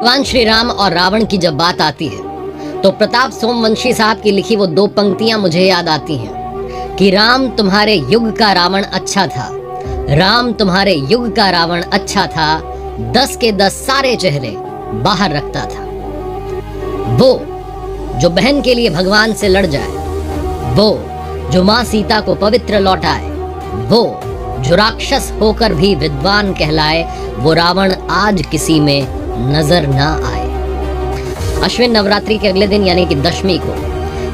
भगवान श्री राम और रावण की जब बात आती है तो प्रताप सोमवंशी साहब की लिखी वो दो पंक्तियां मुझे याद आती हैं कि राम तुम्हारे युग का रावण अच्छा था, राम तुम्हारे युग का रावण अच्छा था, 10 के 10 सारे चेहरे बाहर रखता था। वो जो बहन के लिए भगवान से लड़ जाए, वो जो माँ सीता को पवित्र लौटाए, वो जो राक्षस होकर भी विद्वान कहलाए, वो रावण आज किसी में नजर ना आए। अश्विन नवरात्रि के अगले दिन यानी कि दशमी को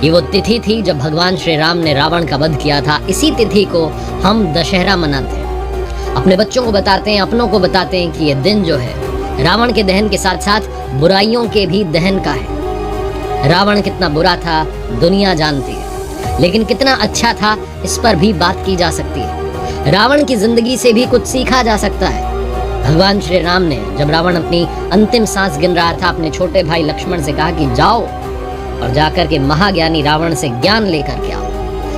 ये वो तिथि थी जब भगवान श्री राम ने रावण का वध किया था। इसी तिथि को हम दशहरा मनाते हैं, अपने बच्चों को बताते हैं, अपनों को बताते हैं कि ये दिन जो है रावण के दहन के साथ साथ बुराइयों के भी दहन का है। रावण कितना बुरा था दुनिया जानती है, लेकिन कितना अच्छा था इस पर भी बात की जा सकती है। रावण की जिंदगी से भी कुछ सीखा जा सकता है। भगवान श्री राम ने जब रावण अपनी अंतिम सांस गिन रहा था, अपने छोटे भाई लक्ष्मण से कहा कि जाओ और जाकर के महाज्ञानी रावण से ज्ञान लेकर के आओ।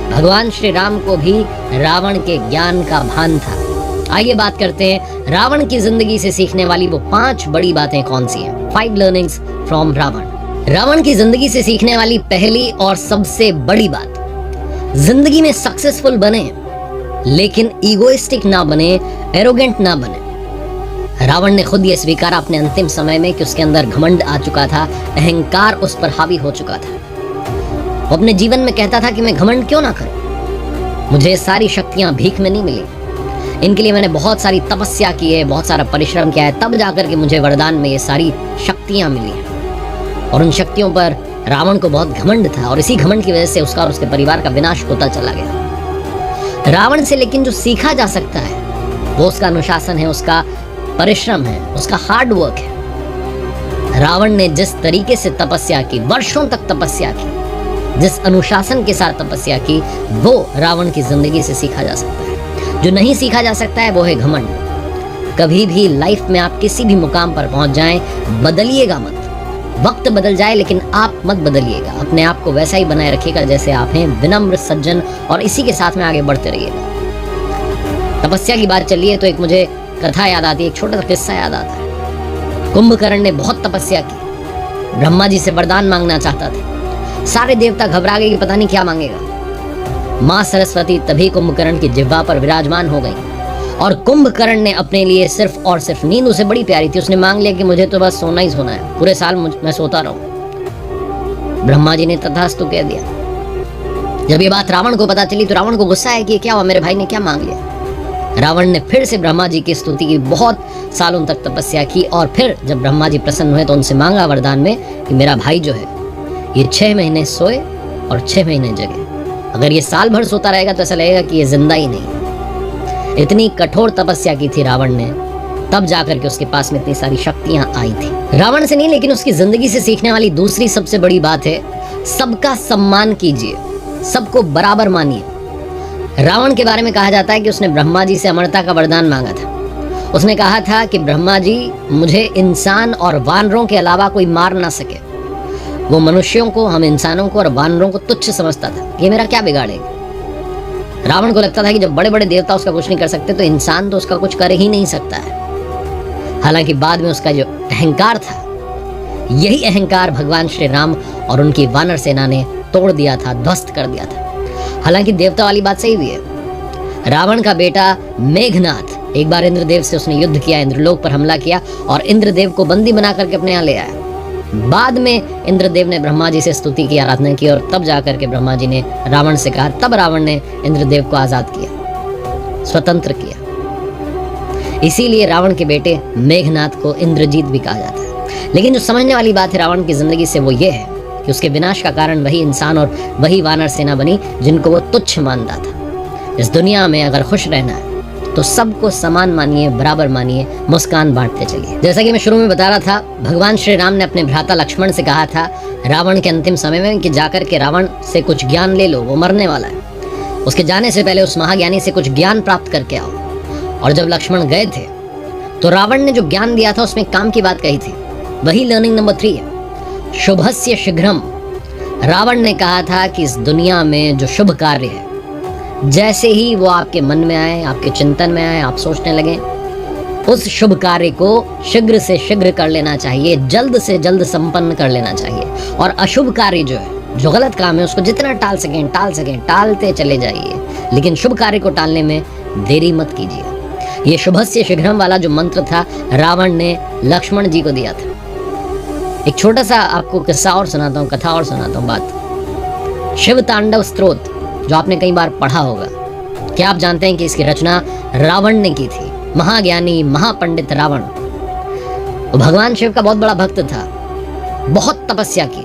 भगवान श्री राम को भी रावण के ज्ञान का भान था। आइए बात करते हैं रावण की जिंदगी से सीखने वाली वो 5 बड़ी बातें कौन सी हैं। 5 लर्निंग्स फ्रॉम रावण। रावण की जिंदगी से सीखने वाली पहली और सबसे बड़ी बात, जिंदगी में सक्सेसफुल बने लेकिन ईगोइस्टिक ना बने, एरोगेंट ना बने। रावण ने खुद ये स्वीकारा अपने अंतिम समय में कि उसके अंदर घमंड आ चुका था, अहंकार उस पर हावी हो चुका था। वो अपने जीवन में कहता था कि मैं घमंड क्यों ना करूं, मुझे सारी शक्तियां भीख में नहीं मिली, इनके लिए मैंने बहुत सारी तपस्या की है, बहुत सारा परिश्रम किया है, तब जाकर के मुझे वरदान में ये सारी शक्तियां मिली हैं। और उन शक्तियों पर रावण को बहुत घमंड था और इसी घमंड की वजह से उसका और उसके परिवार का विनाश होता चला गया। रावण से लेकिन जो सीखा जा सकता है वो उसका अनुशासन है, उसका परिश्रम है, उसका हार्ड वर्क है। रावण ने जिस तरीके से तपस्या की, वर्षों तक तपस्या की, जिस अनुशासन के साथ तपस्या की, वो रावण की जिंदगी से सीखा जा सकता है। जो नहीं सीखा जा सकता है वो है घमंड। कभी भी लाइफ में आप किसी भी मुकाम पर पहुंच जाएं, बदलिएगा मत। वक्त बदल जाए लेकिन आप मत बदलिएगा, अपने आप को वैसा ही बनाए रखिएगा जैसे आप हैं, विनम्र सज्जन, और इसी के साथ में आगे बढ़ते रहिएगा। तपस्या की बात चली है तो एक मुझे कथा याद आती है, एक छोटा सा किस्सा याद आता है। कुंभकर्ण ने बहुत तपस्या की, ब्रह्मा जी से वरदान मांगना चाहता था। सारे देवता घबरा गए कि पता नहीं क्या मांगेगा। माँ सरस्वती तभी कुंभकर्ण की जिह्वा पर विराजमान हो गई और कुंभकर्ण ने अपने लिए सिर्फ और सिर्फ, नींद उसे बड़ी प्यारी थी, उसने मांग लिया कि मुझे तो बस सोना ही सोना है, पूरे साल मैं सोता रहूं। ब्रह्मा जी ने तथास्तु कह दिया। जब ये बात रावण को पता चली तो रावण को गुस्सा है कि क्या हुआ, मेरे भाई ने क्या मांग लिया। रावण ने फिर से ब्रह्मा जी की स्तुति की, बहुत सालों तक तपस्या की, और फिर जब ब्रह्मा जी प्रसन्न हुए तो उनसे मांगा वरदान में कि मेरा भाई जो है ये 6 महीने सोए और 6 महीने जगे। अगर ये साल भर सोता रहेगा तो ऐसा लगेगा कि ये जिंदा ही नहीं। इतनी कठोर तपस्या की थी रावण ने, तब जाकर के उसके पास में इतनी सारी शक्तियां आई थी। रावण से नहीं लेकिन उसकी जिंदगी से सीखने वाली दूसरी सबसे बड़ी बात है, सबका सम्मान कीजिए, सबको बराबर मानिए। रावण के बारे में कहा जाता है कि उसने ब्रह्मा जी से अमरता का वरदान मांगा था। उसने कहा था कि ब्रह्मा जी, मुझे इंसान और वानरों के अलावा कोई मार ना सके। वो मनुष्यों को, हम इंसानों को और वानरों को तुच्छ समझता था, ये मेरा क्या बिगाड़ेगा। रावण को लगता था कि जब बड़े बड़े देवता उसका कुछ नहीं कर सकते तो इंसान तो उसका कुछ कर ही नहीं सकता है। हालांकि बाद में उसका जो अहंकार था, यही अहंकार भगवान श्री राम और उनकी वानर सेना ने तोड़ दिया था, ध्वस्त कर दिया था। हालांकि देवता वाली बात सही भी है। रावण का बेटा मेघनाथ एक बार इंद्रदेव से उसने युद्ध किया, इंद्रलोक पर हमला किया और इंद्रदेव को बंदी बना करके अपने यहाँ ले आया। बाद में इंद्रदेव ने ब्रह्मा जी से स्तुति की, आराधना की, और तब जाकर के ब्रह्मा जी ने रावण से कहा, तब रावण ने इंद्रदेव को आजाद किया, स्वतंत्र किया। इसीलिए रावण के बेटे मेघनाथ को इंद्रजीत भी कहा जाता है। लेकिन जो समझने वाली बात है रावण की जिंदगी से वो ये है कि उसके विनाश का कारण वही इंसान और वही वानर सेना बनी जिनको वो तुच्छ मानता था। इस दुनिया में अगर खुश रहना है तो सबको समान मानिए, बराबर मानिए, मुस्कान बांटते चलिए। जैसा कि मैं शुरू में बता रहा था, भगवान श्री राम ने अपने भ्राता लक्ष्मण से कहा था रावण के अंतिम समय में कि जाकर के रावण से कुछ ज्ञान ले लो, वो मरने वाला है। उसके जाने से पहले उस महाज्ञानी से कुछ ज्ञान प्राप्त करके आओ। और जब लक्ष्मण गए थे तो रावण ने जो ज्ञान दिया था उसमें काम की बात कही थी। वही लर्निंग नंबर 3 है, शुभस्य शीघ्रम। रावण ने कहा था कि इस दुनिया में जो शुभ कार्य है, जैसे ही वो आपके मन में आए, आपके चिंतन में आए, आप सोचने लगे, उस शुभ कार्य को शीघ्र से शीघ्र कर लेना चाहिए, जल्द से जल्द संपन्न कर लेना चाहिए। और अशुभ कार्य जो है, जो गलत काम है, उसको जितना टाल सकें टालते चले जाइए, लेकिन शुभ कार्य को टालने में देरी मत कीजिए। ये शुभस्य शीघ्रम वाला जो मंत्र था, रावण ने लक्ष्मण जी को दिया था। एक छोटा सा आपको किस्सा और सुनाता हूँ, कथा और सुनाता हूँ बात। शिव तांडव स्तोत्र जो आपने कई बार पढ़ा होगा, क्या आप जानते हैं कि इसकी रचना रावण ने की थी? महाज्ञानी महापंडित रावण, वो भगवान शिव का बहुत बड़ा भक्त था, बहुत तपस्या की।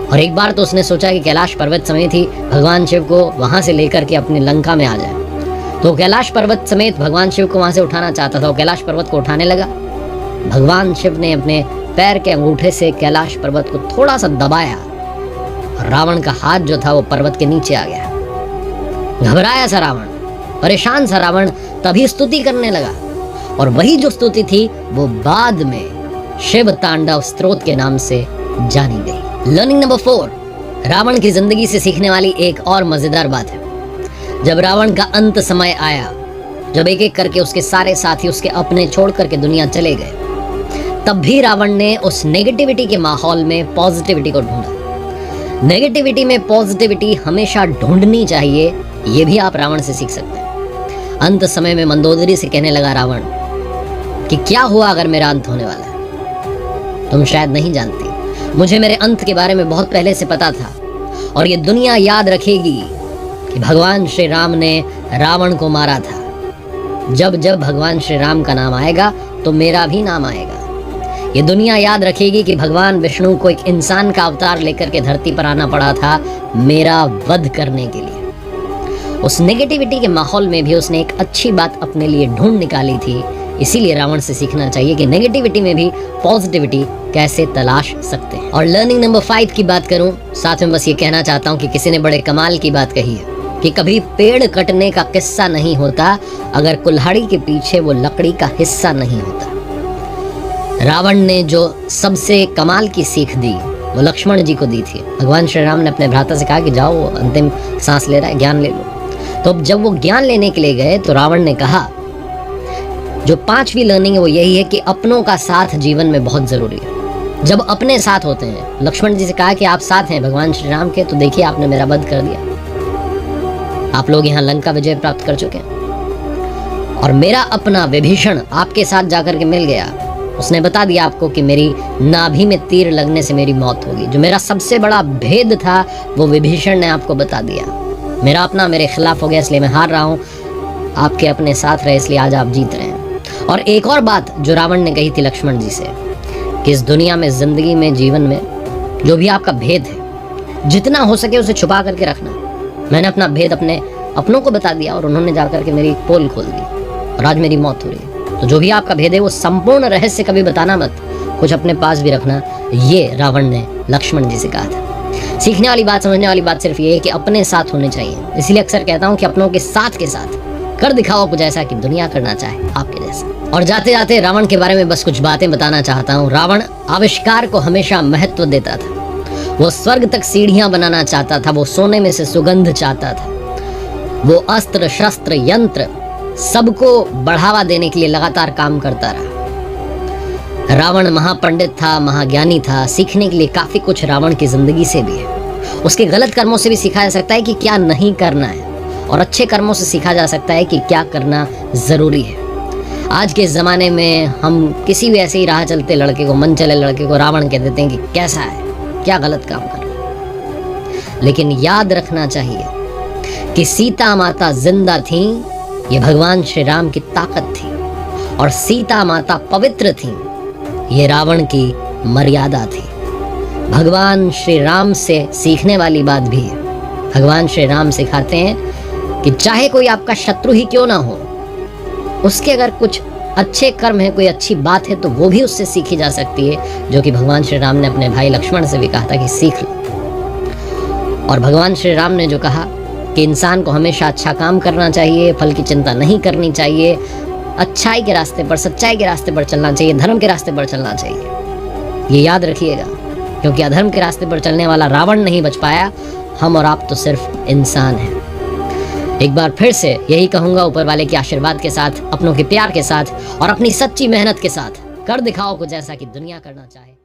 और एक बार तो उसने सोचा कि कैलाश पर्वत समेत ही भगवान शिव को वहां से लेकर के अपनी लंका में आ जाए। तो कैलाश पर्वत समेत भगवान शिव को वहां से उठाना चाहता था। वो कैलाश पर्वत को उठाने लगा। भगवान शिव ने अपने पैर के अंगूठे से कैलाश पर्वत को थोड़ा सा दबाया, रावण का हाथ जो था वो पर्वत के नीचे आ गया। घबराया सा रावण, परेशान सा रावण तभी स्तुति करने लगा, और वही जो स्तुति थी वो बाद में शिव तांडव स्तोत्र के नाम से जानी गई। लर्निंग नंबर 4, रावण की जिंदगी से सीखने वाली एक और मजेदार बात है। जब रावण का अंत समय आया, जब एक एक करके उसके सारे साथी उसके अपने छोड़ करके दुनिया चले गए, तब भी रावण ने उस नेगेटिविटी के माहौल में पॉजिटिविटी को ढूंढा। नेगेटिविटी में पॉजिटिविटी हमेशा ढूंढनी चाहिए, ये भी आप रावण से सीख सकते हैं। अंत समय में मंदोदरी से कहने लगा रावण कि क्या हुआ अगर मेरा अंत होने वाला है? तुम शायद नहीं जानती, मुझे मेरे अंत के बारे में बहुत पहले से पता था, और ये दुनिया याद रखेगी कि भगवान श्री राम ने रावण को मारा था। जब जब भगवान श्री राम का नाम आएगा तो मेरा भी नाम आएगा। ये दुनिया याद रखेगी कि भगवान विष्णु को एक इंसान का अवतार लेकर के धरती पर आना पड़ा था मेरा वध करने के लिए। उस नेगेटिविटी के माहौल में भी उसने एक अच्छी बात अपने लिए ढूंढ निकाली थी। इसीलिए रावण से सीखना चाहिए कि नेगेटिविटी में भी पॉजिटिविटी कैसे तलाश सकते हैं। और लर्निंग नंबर 5 की बात करूं, साथ में बस ये कहना चाहता हूं कि किसी ने बड़े कमाल की बात कही है कि कभी पेड़ कटने का किस्सा नहीं होता अगर कुल्हाड़ी के पीछे वो लकड़ी का हिस्सा नहीं होता। रावण ने जो सबसे कमाल की सीख दी वो लक्ष्मण जी को दी थी। भगवान श्री राम ने अपने भ्राता से कहा कि जाओ, वो अंतिम सांस ले रहा है, ज्ञान ले लो। तो जब वो ज्ञान लेने के लिए गए तो रावण ने कहा, जो 5वीं लर्निंग है वो यही है कि अपनों का साथ जीवन में बहुत जरूरी है। जब अपने साथ होते हैं, लक्ष्मण जी से कहा कि आप साथ हैं भगवान श्री राम के, तो देखिए आपने मेरा वध कर दिया, आप लोग यहाँ लंका विजय प्राप्त कर चुके हैं, और मेरा अपना विभीषण आपके साथ जाकर के मिल गया। उसने बता दिया आपको कि मेरी नाभि में तीर लगने से मेरी मौत होगी। जो मेरा सबसे बड़ा भेद था वो विभीषण ने आपको बता दिया। मेरा अपना मेरे खिलाफ हो गया, इसलिए मैं हार रहा हूँ, आपके अपने साथ रहे इसलिए आज आप जीत रहे हैं। और एक और बात जो रावण ने कही थी लक्ष्मण जी से कि इस दुनिया में, जिंदगी में, जीवन में जो भी आपका भेद है, जितना हो सके उसे छुपा करके रखना। मैंने अपना भेद अपने अपनों को बता दिया और उन्होंने जाकर के मेरी पोल खोल दी और आज मेरी मौत हो रही है। तो जो भी आपका भेद है वो संपूर्ण रहस्य कभी बताना मत, कुछ अपने पास भी रखना। ये रावण ने लक्ष्मण जी से कहा था। सीखने वाली बात, समझने वाली बात सिर्फ ये है कि अपने साथ होने चाहिए। इसलिए अक्सर कहता हूँ कि अपनों के साथ कर दिखाओ कुछ ऐसा कि दुनिया करना चाहे आपके जैसा। और जाते जाते रावण के बारे में बस कुछ बातें बताना चाहता हूँ। रावण आविष्कार को हमेशा महत्व देता था। वो स्वर्ग तक सीढ़ियां बनाना चाहता था, वो सोने में से सुगंध चाहता था, वो अस्त्र शस्त्र यंत्र सबको बढ़ावा देने के लिए लगातार काम करता रहा। रावण महापंडित था, महाज्ञानी था। सीखने के लिए काफी कुछ रावण की जिंदगी से भी है। उसके गलत कर्मों से भी सीखा जा सकता है कि क्या नहीं करना है, और अच्छे कर्मों से सीखा जा सकता है कि क्या करना जरूरी है। आज के ज़माने में हम किसी भी ऐसे ही राह चलते लड़के को, मन चले लड़के को रावण कह देते हैं कि कैसा है, क्या गलत काम कर रहा है। लेकिन याद रखना चाहिए कि सीता माता जिंदा थी, ये भगवान श्री राम की ताकत थी, और सीता माता पवित्र थी, ये रावण की मर्यादा थी। भगवान श्री राम से सीखने वाली बात भी है। भगवान श्री राम सिखाते हैं कि चाहे कोई आपका शत्रु ही क्यों ना हो, उसके अगर कुछ अच्छे कर्म है, कोई अच्छी बात है, तो वो भी उससे सीखी जा सकती है, जो कि भगवान श्री राम ने अपने भाई लक्ष्मण से भी कहा था कि सीख लो। और भगवान श्री राम ने जो कहा कि इंसान को हमेशा अच्छा काम करना चाहिए, फल की चिंता नहीं करनी चाहिए, अच्छाई के रास्ते पर, सच्चाई के रास्ते पर चलना चाहिए, धर्म के रास्ते पर चलना चाहिए। ये याद रखिएगा, क्योंकि अधर्म के रास्ते पर चलने वाला रावण नहीं बच पाया, हम और आप तो सिर्फ इंसान हैं। एक बार फिर से यही कहूंगा, ऊपर वाले के आशीर्वाद के साथ, अपनों के प्यार के साथ और अपनी सच्ची मेहनत के साथ कर दिखाओ कुछ ऐसा कि दुनिया करना चाहे।